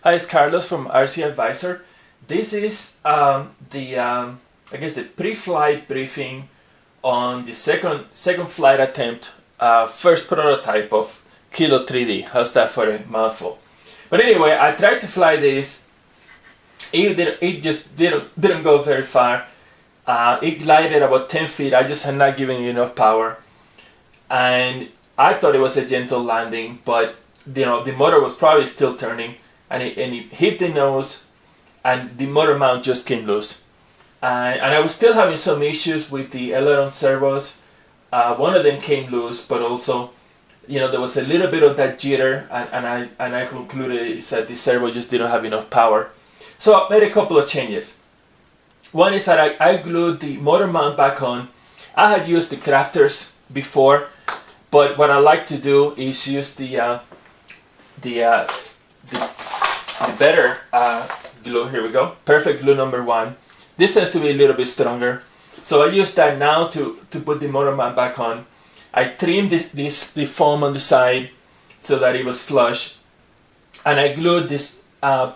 Hi, it's Carlos from RC Advisor. This is I guess the pre-flight briefing on the second flight attempt, first prototype of Kilo3D. How's that for a mouthful? But anyway, I tried to fly this. It just didn't go very far. It glided about 10 feet. I just had not given it enough power, and I thought it was a gentle landing, but the motor was probably still turning, and it hit the nose, and the motor mount just came loose. And I was still having some issues with the aileron servos. One of them came loose, but also, there was a little bit of that jitter, and I concluded that the servo just didn't have enough power. So I made a couple of changes. One is that I glued the motor mount back on. I had used the crafters before, but what I like to do is use the better glue. Here we go, perfect glue number 1. This tends to be a little bit stronger, so I use that now to put the motor mount back on. I trimmed the foam on the side so that it was flush, and I glued these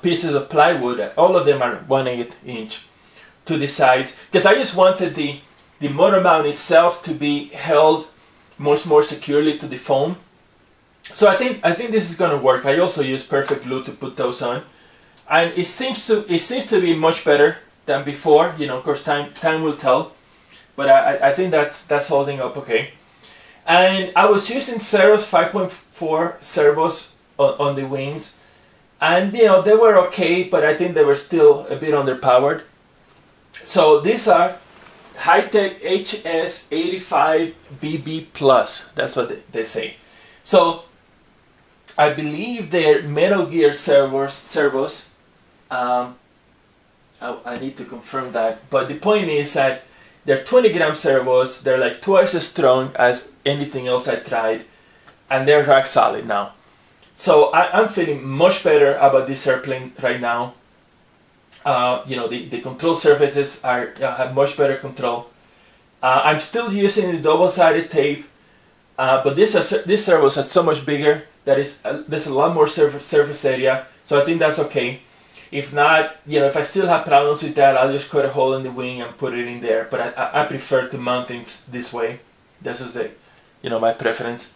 pieces of plywood. All of them are 1/8 inch to the sides, because I just wanted the motor mount itself to be held much more securely to the foam. So I think this is going to work. I also use perfect glue to put those on, and it seems to be much better than before. Of course, time will tell, but I think that's holding up okay. And I was using servos, 5.4 servos on the wings, and they were okay, but I think they were still a bit underpowered. So these are high-tech HS85 BB Plus. That's what they say. So I believe they're Metal Gear servos. I need to confirm that, but the point is that they're 20-gram servos. They're like twice as strong as anything else I tried, and they're rock solid now. So I'm feeling much better about this airplane right now. The control surfaces have much better control. I'm still using the double-sided tape, but these servos are so much bigger that there's a lot more surface area, so I think that's okay. If not, if I still have problems with that, I'll just cut a hole in the wing and put it in there. But I prefer to mount things this way. That's just my preference.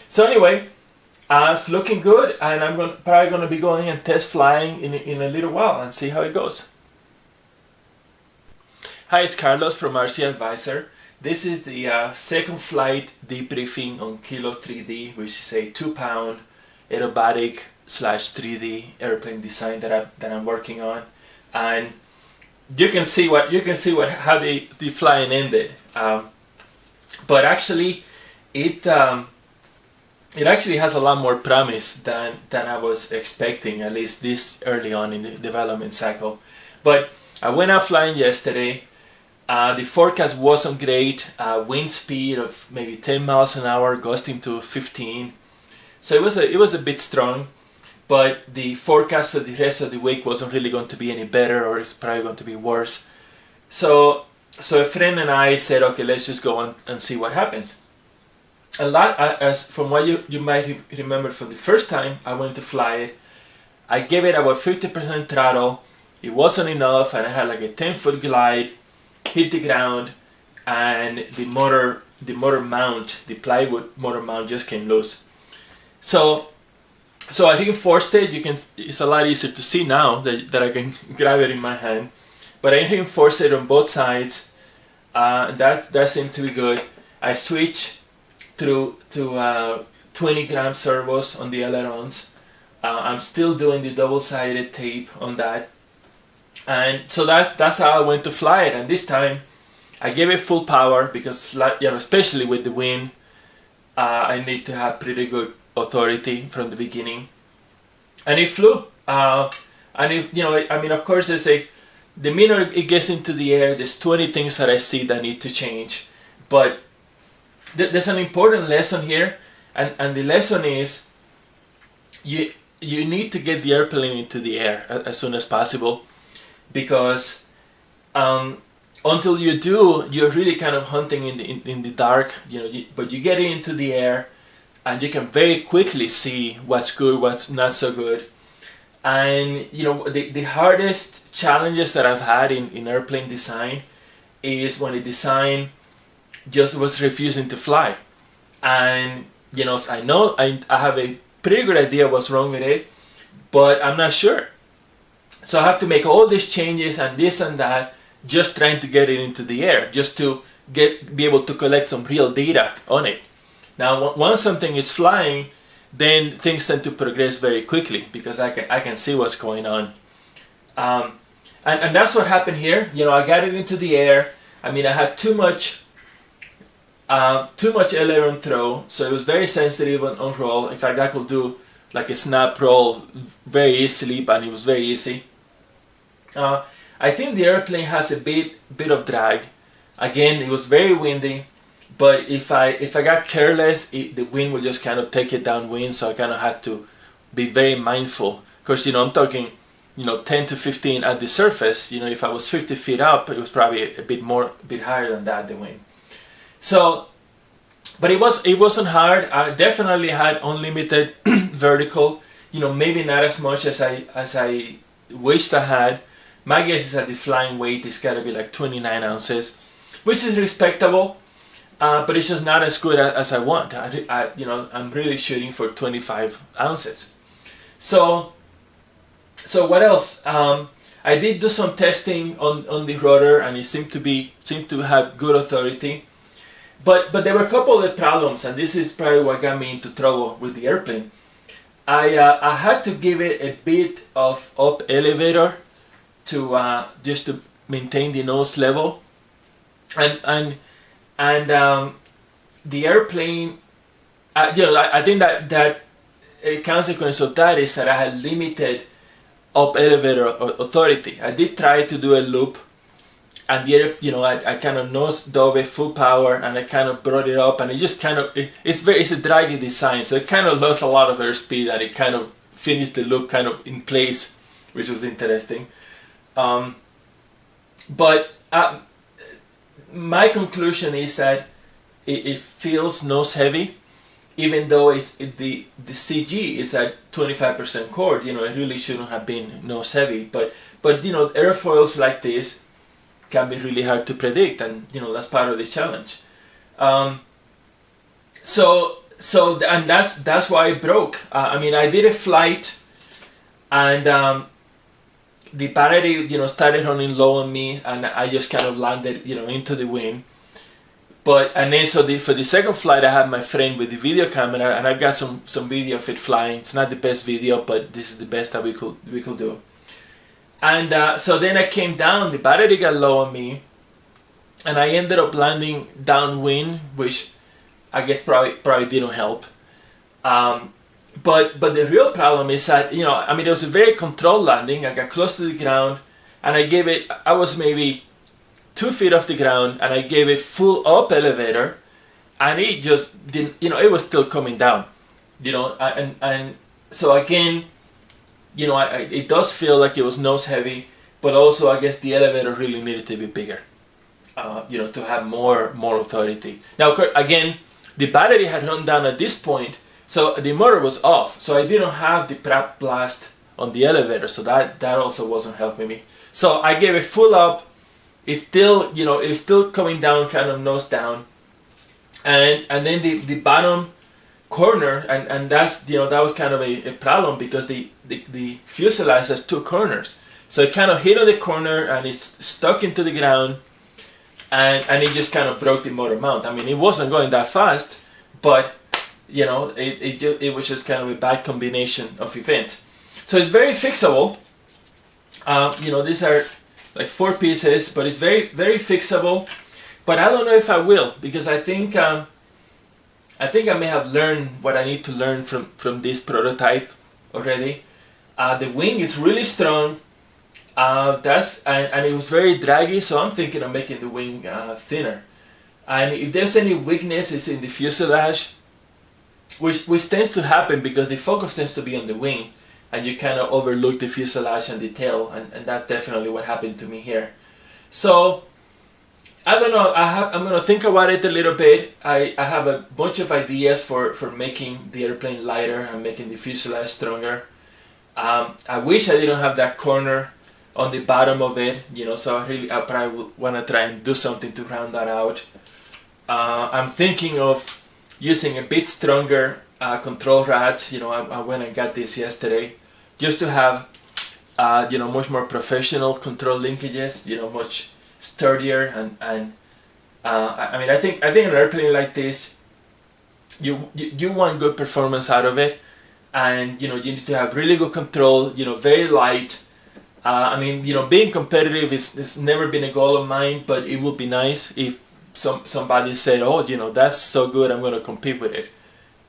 So anyway, it's looking good, and I'm probably going to be going and test flying in a little while and see how it goes. Hi, it's Carlos from RC Advisor. This is the second flight debriefing on Kilo3D, which is a 2-pound aerobatic /3D airplane design that I'm working on, and you can see how the flying ended. But actually, it actually has a lot more promise than I was expecting, at least this early on in the development cycle. But I went out flying yesterday. The forecast wasn't great. Wind speed of maybe 10 miles an hour, gusting to 15. So it was a bit strong, but the forecast for the rest of the week wasn't really going to be any better, or it's probably going to be worse. So a friend and I said, okay, let's just go and see what happens. As from what you might remember from the first time I went to fly it, I gave it about 50% throttle. It wasn't enough, and I had like a 10-foot glide, hit the ground, and the motor mount, the plywood motor mount, just came loose. So I reinforced it. It's a lot easier to see now that I can grab it in my hand. But I reinforced it on both sides. That seemed to be good. I switched to 20-gram servos on the ailerons. I'm still doing the double-sided tape on that. And so that's how I went to fly it. And this time I gave it full power because, especially with the wind, I need to have pretty good authority from the beginning, and it flew. Of course, the minute it gets into the air, there's 20 things that I see that need to change. But there's an important lesson here, and the lesson is you need to get the airplane into the air as soon as possible, because until you do, you're really kind of hunting in the dark. But you get it into the air, and you can very quickly see what's good, what's not so good. And you know, the hardest challenges that I've had in airplane design is when the design just was refusing to fly. And you know, I have a pretty good idea what's wrong with it, but I'm not sure. So I have to make all these changes and this and that, just trying to get it into the air, just to be able to collect some real data on it. Now, once something is flying, then things tend to progress very quickly because I can see what's going on. And that's what happened here. You know, I got it into the air. I mean, I had too much aileron throw, so it was very sensitive on roll. In fact, I could do like a snap roll very easily, but it was very easy. I think the airplane has a bit of drag. Again, it was very windy, but if I got careless, the wind would just kind of take it downwind. So I kind of had to be very mindful. Because you know, I'm talking, you know, 10 to 15 at the surface. You know, if I was 50 feet up, it was probably a bit higher than that, the wind. So, but it wasn't hard. I definitely had unlimited vertical. You know, maybe not as much as I wished I had. My guess is that the flying weight is gotta be like 29 ounces, which is respectable, but it's just not as good as I want. You know, I'm really shooting for 25 ounces. So what else? I did do some testing on the rotor, and it seemed to have good authority. But there were a couple of problems, and this is probably what got me into trouble with the airplane. I had to give it a bit of up elevator to just to maintain the nose level, and the airplane. You know, I think that a consequence of that is that I had limited up elevator authority. I did try to do a loop, and you know, I kind of nose dove it full power, and I kind of brought it up, and it just kind of it's a draggy design, so it kind of lost a lot of airspeed, and it kind of finished the loop kind of in place, which was interesting. But my conclusion is that it feels nose heavy, even though the CG is at 25% chord. You know, it really shouldn't have been nose heavy. But you know, airfoils like this can be really hard to predict, and you know, that's part of the challenge. So that's why it broke. I mean, I did a flight, and the battery, you know, started running low on me, and I just kind of landed, you know, into the wind. And then for the second flight, I had my friend with the video camera, and I got some video of it flying. It's not the best video, but this is the best that we could do. And so then I came down, the battery got low on me, and I ended up landing downwind, which I guess probably didn't help. But the real problem is that, you know, I mean, it was a very controlled landing. I got close to the ground, and I was maybe 2 feet off the ground, and I gave it full up elevator, and it just didn't, you know, it was still coming down, you know, and so again, you know, it does feel like it was nose heavy, but also I guess the elevator really needed to be bigger, you know, to have more authority. Now, again, the battery had run down at this point, so the motor was off, so I didn't have the prop blast on the elevator, so that also wasn't helping me. So I gave it full up. It's still, you know, it's still coming down, kind of nose down, and then the bottom corner, and that's, you know, that was kind of a problem because the fuselage has two corners, so it kind of hit on the corner and it's stuck into the ground, and it just kind of broke the motor mount. I mean, it wasn't going that fast, but you know, it was just kind of a bad combination of events. So it's very fixable. You know, these are like 4 pieces, but it's very, very fixable. But I don't know if I will, because I think I may have learned what I need to learn from this prototype already. The wing is really strong. And it was very draggy, so I'm thinking of making the wing thinner. And if there's any weakness, it's in the fuselage, which tends to happen because the focus tends to be on the wing, and you kind of overlook the fuselage and the tail, and that's definitely what happened to me here. So I don't know, I'm going to think about it a little bit. I have a bunch of ideas for making the airplane lighter and making the fuselage stronger. I wish I didn't have that corner on the bottom of it, you know, so I probably want to try and do something to round that out. I'm thinking of using a bit stronger control rods. You know, I went and got this yesterday just to have you know, much more professional control linkages, you know, much sturdier, and I mean, I think an airplane like this, you want good performance out of it, and you know, you need to have really good control, you know, very light. I mean, you know, being competitive is never been a goal of mine, but it would be nice if somebody said, oh, you know, that's so good, I'm going to compete with it.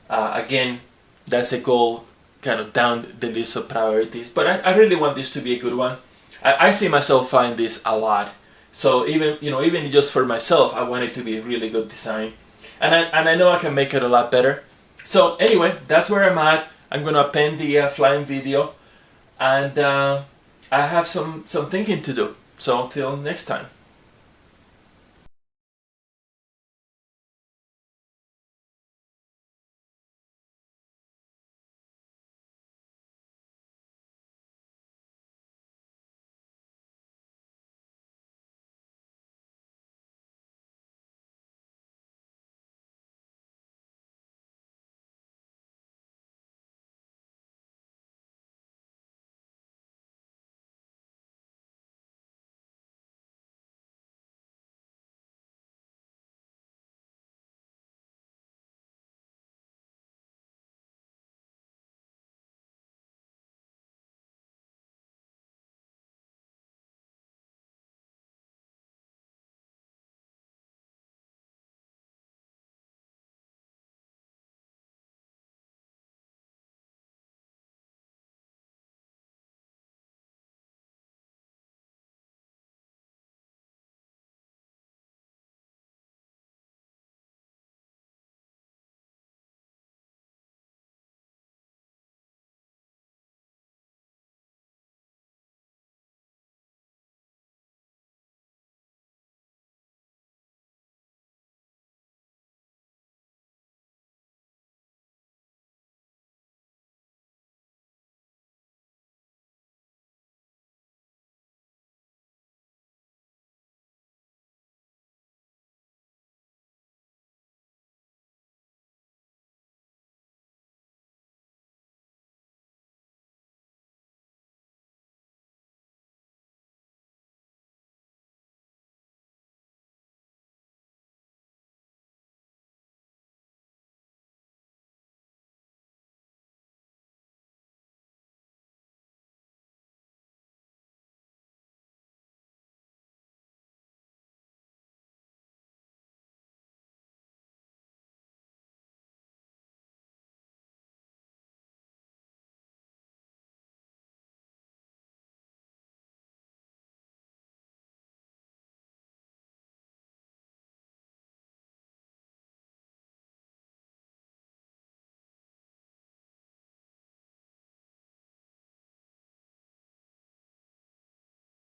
Again, that's a goal kind of down the list of priorities, but I really want this to be a good one. I see myself flying this a lot, so even, you know, even just for myself, I want it to be a really good design, and I know I can make it a lot better. So anyway, that's where I'm at. I'm gonna append the flying video, and I have some thinking to do. So until next time.